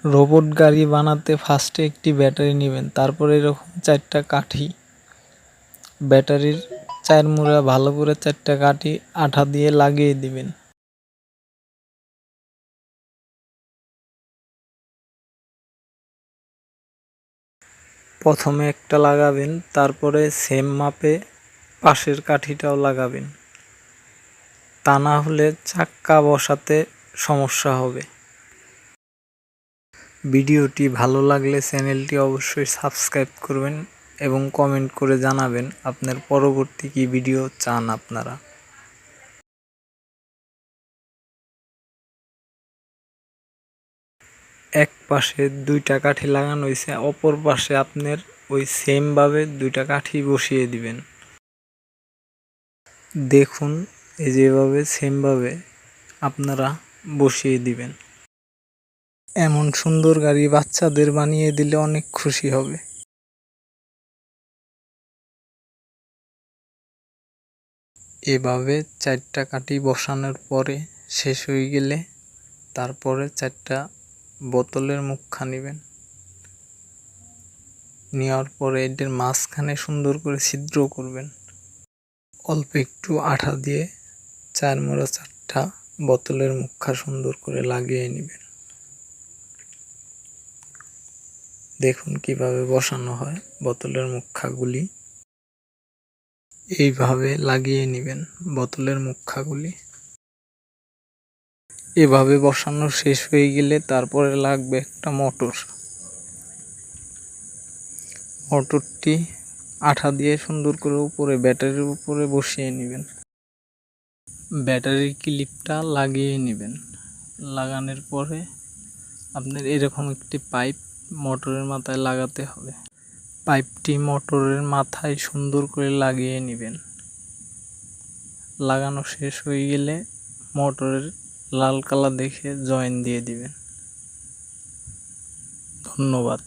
Robot গাড়ি বানাতে ফার্স্টে একটি ব্যাটারি নেবেন, তারপরে এরকম 4টা কাঠি, ব্যাটারির 4 মুড়া ভালো করে 4টা কাঠি আঠা দিয়ে লাগিয়ে দিবেন। প্রথমে একটা লাগাবেন, তারপরে সেম মাপে পাশের কাঠিটাও লাগাবেন, তা না হলে চাক্কা বসাতে সমস্যা হবে। ভিডিওটি ভালো লাগলে চ্যানেলটি অবশ্যই সাবস্ক্রাইব করবেন এবং কমেন্ট করে জানাবেন আপনার পরবর্তী কী ভিডিও চান আপনারা। এক পাশে 2টা কাঠি লাগানো হয়েছে, অপর পাশে আপনার ওই সেম ভাবে 2টা কাঠি বসিয়ে দিবেন। দেখুন এই যেভাবে সেম ভাবে আপনারা বসিয়ে দিবেন। এমন সুন্দর গাড়ি বাচ্চাদের বানিয়ে দিলে অনেক খুশি হবে। এভাবে 4টা কাঠি বসানোর পরে শেষ হয়ে গেলে তারপরে 4টা বোতলের মুখা নেবেন। নেওয়ার পরে এদের মাঝখানে সুন্দর করে ছিদ্র করবেন। অল্প একটু আঠা দিয়ে 4 মোড়া 4টা বোতলের মুখা সুন্দর করে লাগিয়ে নেবেন। দেখুন কিভাবে বসানো হয় বোতলের মুখাগুলি। এইভাবে লাগিয়ে নেবেন বোতলের মুখাগুলি। এভাবে বসানো শেষ হয়ে গেলে তারপরে লাগবে একটা মোটর। মোটরটি আঠা দিয়ে সুন্দর করে উপরে ব্যাটারির উপরে বসিয়ে নেবেন। ব্যাটারির ক্লিপটা লাগিয়ে নেবেন। লাগানোর পরে আপনার এরকম একটি পাইপ মোটরের মাথায় লাগাতে হবে। পাইপটি মোটরের মাথায় সুন্দর করে লাগিয়ে নেবেন। লাগানো শেষ হয়ে গেলে মোটরের লাল কালার দেখে জয়েন দিয়ে দিবেন। ধন্যবাদ।